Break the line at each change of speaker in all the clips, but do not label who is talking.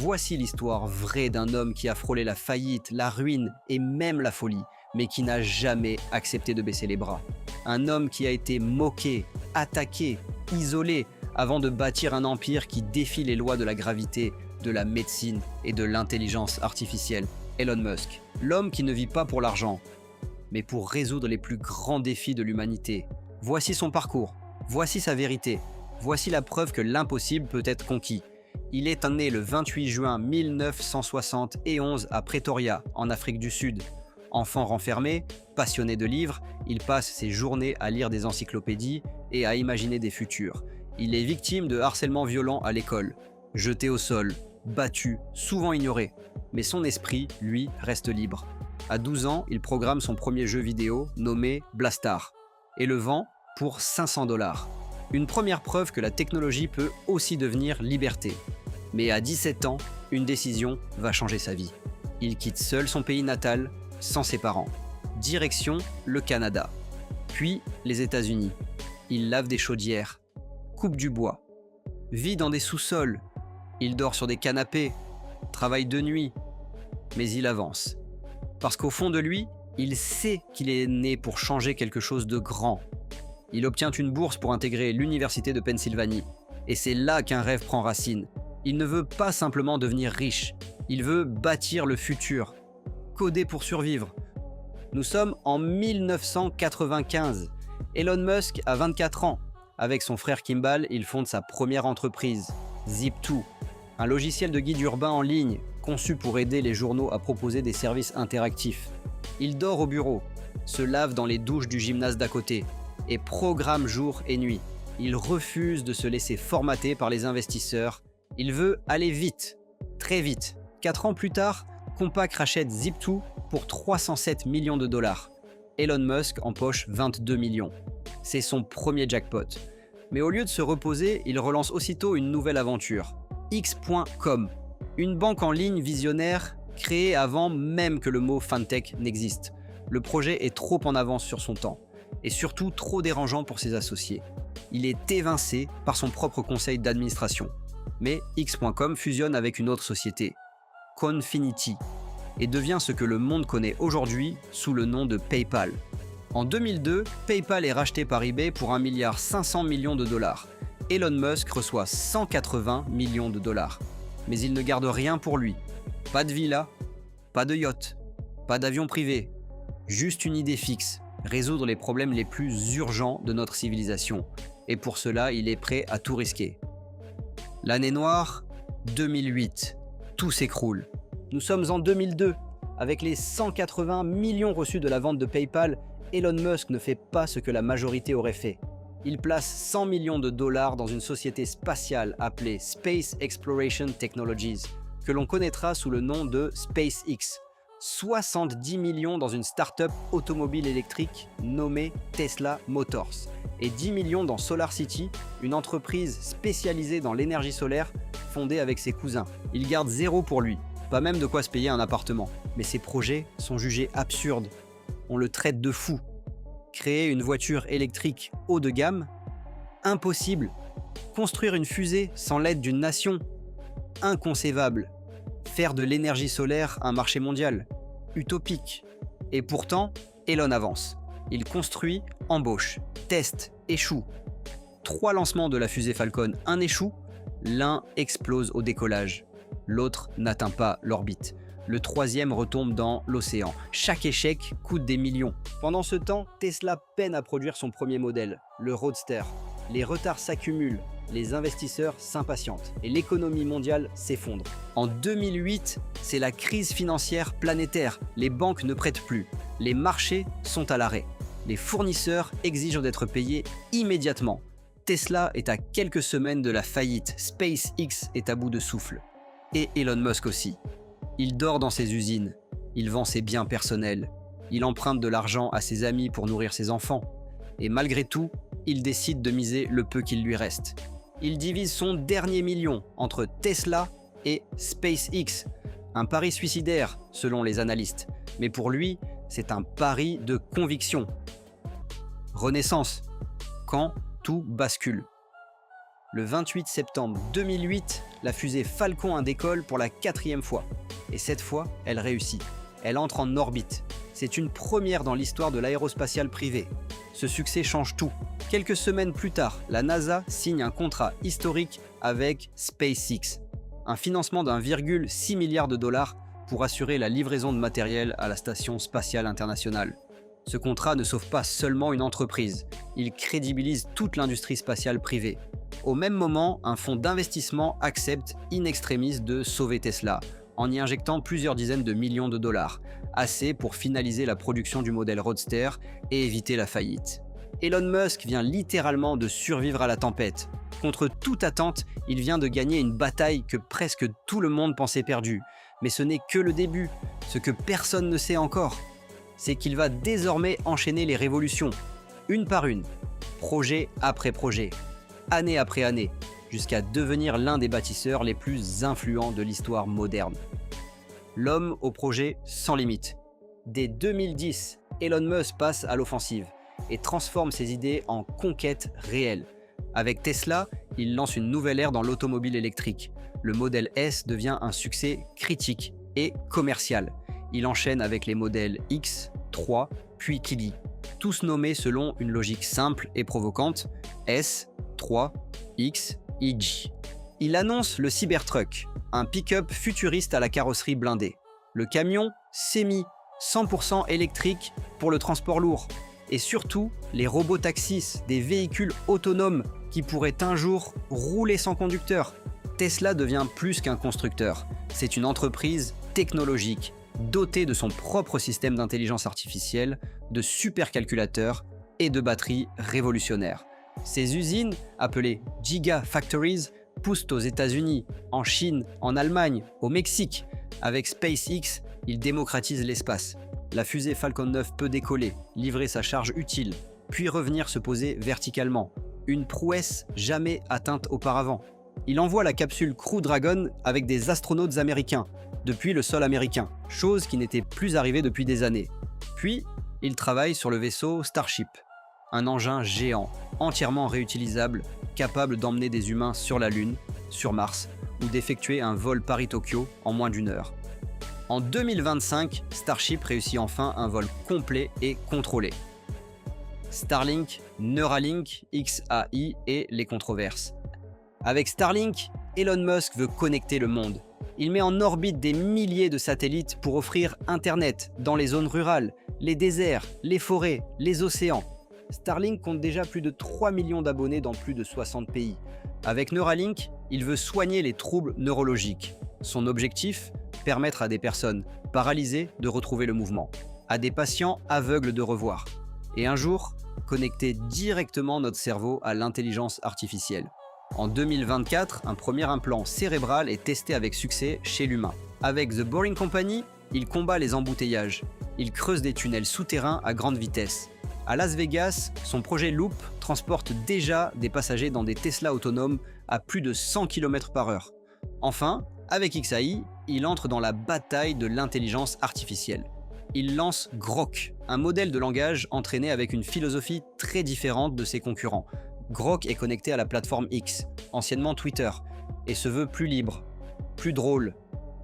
Voici l'histoire vraie d'un homme qui a frôlé la faillite, la ruine et même la folie, mais qui n'a jamais accepté de baisser les bras. Un homme qui a été moqué, attaqué, isolé, avant de bâtir un empire qui défie les lois de la gravité, de la médecine et de l'intelligence artificielle. Elon Musk, l'homme qui ne vit pas pour l'argent, mais pour résoudre les plus grands défis de l'humanité. Voici son parcours, voici sa vérité, voici la preuve que l'impossible peut être conquis. Il est né le 28 juin 1971 à Pretoria, en Afrique du Sud. Enfant renfermé, passionné de livres, il passe ses journées à lire des encyclopédies et à imaginer des futurs. Il est victime de harcèlement violent à l'école, jeté au sol, battu, souvent ignoré. Mais son esprit, lui, reste libre. À 12 ans, il programme son premier jeu vidéo nommé Blastar et le vend pour 500 $. Une première preuve que la technologie peut aussi devenir liberté. Mais à 17 ans, une décision va changer sa vie. Il quitte seul son pays natal, sans ses parents. Direction le Canada, puis les États-Unis. Il lave des chaudières, coupe du bois, vit dans des sous-sols. Il dort sur des canapés, travaille de nuit, mais il avance. Parce qu'au fond de lui, il sait qu'il est né pour changer quelque chose de grand. Il obtient une bourse pour intégrer l'université de Pennsylvanie. Et c'est là qu'un rêve prend racine. Il ne veut pas simplement devenir riche, il veut bâtir le futur, coder pour survivre. Nous sommes en 1995. Elon Musk a 24 ans. Avec son frère Kimball, il fonde sa première entreprise, Zip2, un logiciel de guide urbain en ligne conçu pour aider les journaux à proposer des services interactifs. Il dort au bureau, se lave dans les douches du gymnase d'à côté et programme jour et nuit. Il refuse de se laisser formater par les investisseurs. Il veut aller vite, très vite. 4 ans plus tard, Compaq rachète Zip2 pour 307 millions de $. Elon Musk empoche 22 millions. C'est son premier jackpot. Mais au lieu de se reposer, il relance aussitôt une nouvelle aventure. X.com, une banque en ligne visionnaire créée avant même que le mot fintech n'existe. Le projet est trop en avance sur son temps, et surtout trop dérangeant pour ses associés. Il est évincé par son propre conseil d'administration. Mais X.com fusionne avec une autre société, Confinity, et devient ce que le monde connaît aujourd'hui sous le nom de PayPal. En 2002, PayPal est racheté par eBay pour 1,5 milliard de $. Elon Musk reçoit 180 millions de $. Mais il ne garde rien pour lui. Pas de villa, pas de yacht, pas d'avion privé. Juste une idée fixe, résoudre les problèmes les plus urgents de notre civilisation. Et pour cela, il est prêt à tout risquer. L'année noire, 2008. Tout s'écroule. Nous sommes en 2002. Avec les 180 millions reçus de la vente de PayPal, Elon Musk ne fait pas ce que la majorité aurait fait. Il place 100 millions de $ dans une société spatiale appelée Space Exploration Technologies, que l'on connaîtra sous le nom de SpaceX. 70 millions dans une start-up automobile électrique nommée Tesla Motors. Et 10 millions dans SolarCity, une entreprise spécialisée dans l'énergie solaire fondée avec ses cousins. Il garde zéro pour lui, pas même de quoi se payer un appartement. Mais ses projets sont jugés absurdes. On le traite de fou. Créer une voiture électrique haut de gamme? Impossible. Construire une fusée sans l'aide d'une nation? Inconcevable. Faire de l'énergie solaire un marché mondial? Utopique. Et pourtant, Elon avance. Il construit, embauche, teste, échoue. 3 lancements de la fusée Falcon, un échoue, l'un explose au décollage. L'autre n'atteint pas l'orbite. Le 3e retombe dans l'océan. Chaque échec coûte des millions. Pendant ce temps, Tesla peine à produire son premier modèle, le Roadster. Les retards s'accumulent, les investisseurs s'impatientent et l'économie mondiale s'effondre. En 2008, c'est la crise financière planétaire. Les banques ne prêtent plus. Les marchés sont à l'arrêt. Les fournisseurs exigent d'être payés immédiatement. Tesla est à quelques semaines de la faillite. SpaceX est à bout de souffle. Et Elon Musk aussi. Il dort dans ses usines, il vend ses biens personnels, il emprunte de l'argent à ses amis pour nourrir ses enfants. Et malgré tout, il décide de miser le peu qu'il lui reste. Il divise son dernier million entre Tesla et SpaceX. Un pari suicidaire, selon les analystes. Mais pour lui, c'est un pari de conviction. Renaissance, quand tout bascule. Le 28 septembre 2008, la fusée Falcon 1 décolle pour la 4e fois. Et cette fois, elle réussit. Elle entre en orbite. C'est une première dans l'histoire de l'aérospatiale privée. Ce succès change tout. Quelques semaines plus tard, la NASA signe un contrat historique avec SpaceX. Un financement d'1,6 milliard de dollars pour assurer la livraison de matériel à la Station spatiale internationale. Ce contrat ne sauve pas seulement une entreprise, il crédibilise toute l'industrie spatiale privée. Au même moment, un fonds d'investissement accepte in extremis de sauver Tesla, en y injectant plusieurs dizaines de millions de dollars, assez pour finaliser la production du modèle Roadster et éviter la faillite. Elon Musk vient littéralement de survivre à la tempête. Contre toute attente, il vient de gagner une bataille que presque tout le monde pensait perdue. Mais ce n'est que le début. Ce que personne ne sait encore, c'est qu'il va désormais enchaîner les révolutions, une par une, projet après projet, année après année, jusqu'à devenir l'un des bâtisseurs les plus influents de l'histoire moderne. L'homme au projet sans limite. Dès 2010, Elon Musk passe à l'offensive et transforme ses idées en conquêtes réelles. Avec Tesla, il lance une nouvelle ère dans l'automobile électrique. Le modèle S devient un succès critique et commercial. Il enchaîne avec les modèles X, 3, puis Kili, tous nommés selon une logique simple et provocante, S, 3, X, EG. Il annonce le Cybertruck, un pick-up futuriste à la carrosserie blindée. Le camion semi 100% électrique pour le transport lourd. Et surtout, les robotaxis, des véhicules autonomes qui pourraient un jour rouler sans conducteur. Tesla devient plus qu'un constructeur. C'est une entreprise technologique, dotée de son propre système d'intelligence artificielle, de supercalculateurs et de batteries révolutionnaires. Ces usines, appelées Gigafactories, poussent aux États-Unis, en Chine, en Allemagne, au Mexique. Avec SpaceX, il démocratise l'espace. La fusée Falcon 9 peut décoller, livrer sa charge utile, puis revenir se poser verticalement. Une prouesse jamais atteinte auparavant. Il envoie la capsule Crew Dragon avec des astronautes américains, depuis le sol américain, chose qui n'était plus arrivée depuis des années. Puis, il travaille sur le vaisseau Starship, un engin géant, entièrement réutilisable, capable d'emmener des humains sur la Lune, sur Mars, ou d'effectuer un vol Paris-Tokyo en moins d'1 heure. En 2025, Starship réussit enfin un vol complet et contrôlé. Starlink, Neuralink, XAI et les controverses. Avec Starlink, Elon Musk veut connecter le monde. Il met en orbite des milliers de satellites pour offrir Internet dans les zones rurales, les déserts, les forêts, les océans. Starlink compte déjà plus de 3 millions d'abonnés dans plus de 60 pays. Avec Neuralink, il veut soigner les troubles neurologiques. Son objectif, permettre à des personnes paralysées de retrouver le mouvement, à des patients aveugles de revoir, et un jour, connecter directement notre cerveau à l'intelligence artificielle. En 2024, un premier implant cérébral est testé avec succès chez l'humain. Avec The Boring Company, il combat les embouteillages. Il creuse des tunnels souterrains à grande vitesse. À Las Vegas, son projet Loop transporte déjà des passagers dans des Tesla autonomes à plus de 100 km/h. Enfin, avec XAI, il entre dans la bataille de l'intelligence artificielle. Il lance Grok, un modèle de langage entraîné avec une philosophie très différente de ses concurrents. Grok est connecté à la plateforme X, anciennement Twitter, et se veut plus libre, plus drôle,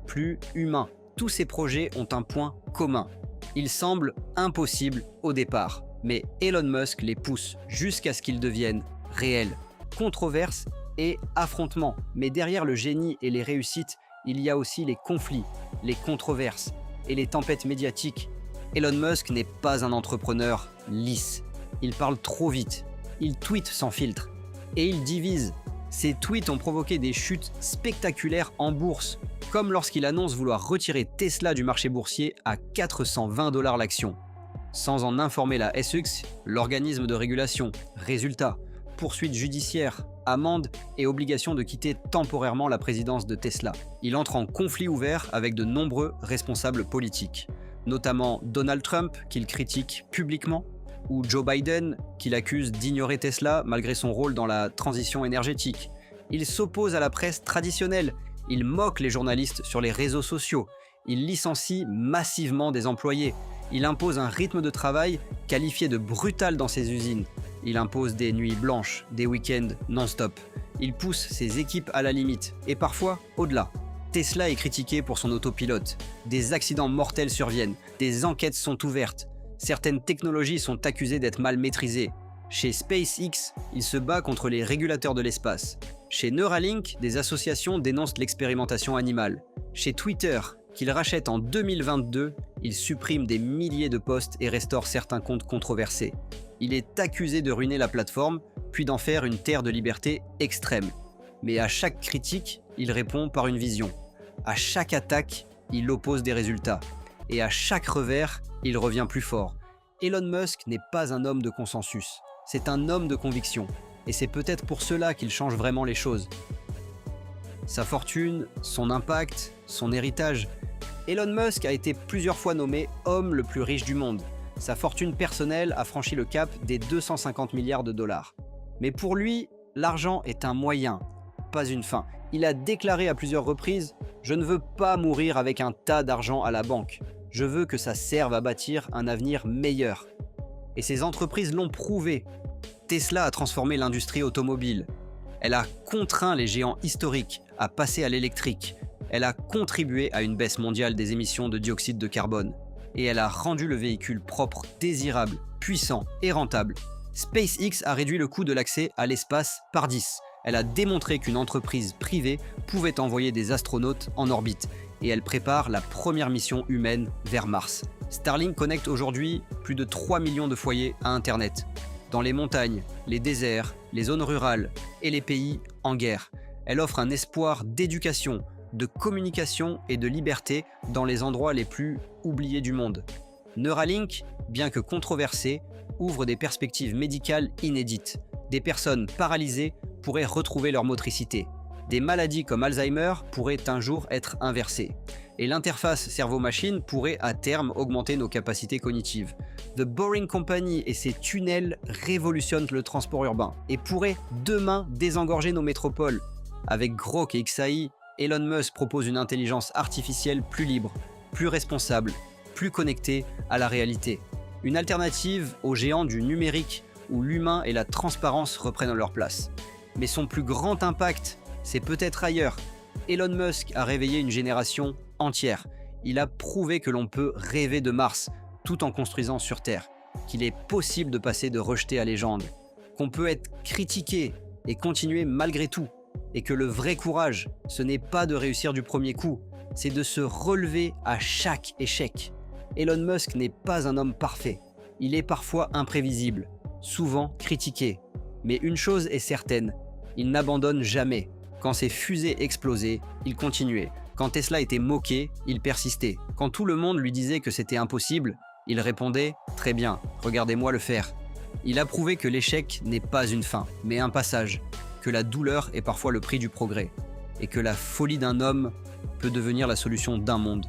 plus humain. Tous ces projets ont un point commun. Ils semblent impossibles au départ, mais Elon Musk les pousse jusqu'à ce qu'ils deviennent réels. Controverses et affrontements, mais derrière le génie et les réussites, il y a aussi les conflits, les controverses et les tempêtes médiatiques. Elon Musk n'est pas un entrepreneur lisse. Il parle trop vite. Il tweete sans filtre. Et il divise. Ses tweets ont provoqué des chutes spectaculaires en bourse, comme lorsqu'il annonce vouloir retirer Tesla du marché boursier à 420 $ l'action. Sans en informer la SEC, l'organisme de régulation. Résultat, poursuites judiciaires, amendes et obligation de quitter temporairement la présidence de Tesla. Il entre en conflit ouvert avec de nombreux responsables politiques, notamment Donald Trump, qu'il critique publiquement, ou Joe Biden, qu'il accuse d'ignorer Tesla malgré son rôle dans la transition énergétique. Il s'oppose à la presse traditionnelle, il moque les journalistes sur les réseaux sociaux, il licencie massivement des employés, il impose un rythme de travail qualifié de brutal dans ses usines, il impose des nuits blanches, des week-ends non-stop, Il pousse ses équipes à la limite, et parfois au-delà. Tesla est critiqué pour son autopilote. Des accidents mortels surviennent, des enquêtes sont ouvertes. Certaines technologies sont accusées d'être mal maîtrisées. Chez SpaceX, il se bat contre les régulateurs de l'espace. Chez Neuralink, des associations dénoncent l'expérimentation animale. Chez Twitter, qu'il rachète en 2022, il supprime des milliers de posts et restaure certains comptes controversés. Il est accusé de ruiner la plateforme, puis d'en faire une terre de liberté extrême. Mais à chaque critique, il répond par une vision. À chaque attaque, il oppose des résultats. Et à chaque revers, il revient plus fort. Elon Musk n'est pas un homme de consensus, c'est un homme de conviction. Et c'est peut-être pour cela qu'il change vraiment les choses. Sa fortune, son impact, son héritage. Elon Musk a été plusieurs fois nommé homme le plus riche du monde. Sa fortune personnelle a franchi le cap des 250 milliards de dollars. Mais pour lui, l'argent est un moyen, pas une fin. Il a déclaré à plusieurs reprises « Je ne veux pas mourir avec un tas d'argent à la banque. Je veux que ça serve à bâtir un avenir meilleur. » Et ses entreprises l'ont prouvé. Tesla a transformé l'industrie automobile. Elle a contraint les géants historiques à passer à l'électrique. Elle a contribué à une baisse mondiale des émissions de dioxyde de carbone. Et elle a rendu le véhicule propre, désirable, puissant et rentable. SpaceX a réduit le coût de l'accès à l'espace par 10. Elle a démontré qu'une entreprise privée pouvait envoyer des astronautes en orbite. Et elle prépare la première mission humaine vers Mars. Starlink connecte aujourd'hui plus de 3 millions de foyers à Internet. Dans les montagnes, les déserts, les zones rurales et les pays en guerre. Elle offre un espoir d'éducation, de communication et de liberté dans les endroits les plus oubliés du monde. Neuralink, bien que controversé, ouvre des perspectives médicales inédites. Des personnes paralysées pourraient retrouver leur motricité. Des maladies comme Alzheimer pourraient un jour être inversées. Et l'interface cerveau-machine pourrait à terme augmenter nos capacités cognitives. The Boring Company et ses tunnels révolutionnent le transport urbain et pourraient demain désengorger nos métropoles. Avec Grok et XAI, Elon Musk propose une intelligence artificielle plus libre, plus responsable, plus connectée à la réalité. Une alternative aux géants du numérique où l'humain et la transparence reprennent leur place. Mais son plus grand impact, c'est peut-être ailleurs. Elon Musk a réveillé une génération entière. Il a prouvé que l'on peut rêver de Mars tout en construisant sur Terre, qu'il est possible de passer de rejeté à légende, qu'on peut être critiqué et continuer malgré tout, et que le vrai courage, ce n'est pas de réussir du premier coup, c'est de se relever à chaque échec. Elon Musk n'est pas un homme parfait. Il est parfois imprévisible, souvent critiqué. Mais une chose est certaine, il n'abandonne jamais. Quand ses fusées explosaient, il continuait. Quand Tesla était moqué, il persistait. Quand tout le monde lui disait que c'était impossible, il répondait « Très bien, regardez-moi le faire ». Il a prouvé que l'échec n'est pas une fin, mais un passage, que la douleur est parfois le prix du progrès, et que la folie d'un homme peut devenir la solution d'un monde.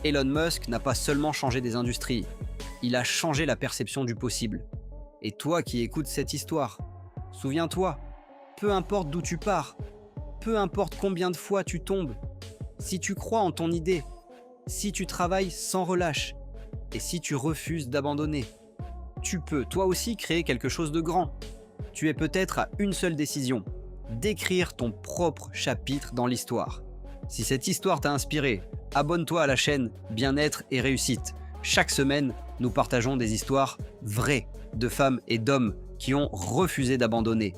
Elon Musk n'a pas seulement changé des industries, il a changé la perception du possible. Et toi qui écoutes cette histoire, souviens-toi, peu importe d'où tu pars, peu importe combien de fois tu tombes, si tu crois en ton idée, si tu travailles sans relâche, et si tu refuses d'abandonner, tu peux toi aussi créer quelque chose de grand. Tu es peut-être à une seule décision, d'écrire ton propre chapitre dans l'histoire. Si cette histoire t'a inspiré, abonne-toi à la chaîne Bien-être et Réussite. Chaque semaine, nous partageons des histoires vraies de femmes et d'hommes qui ont refusé d'abandonner.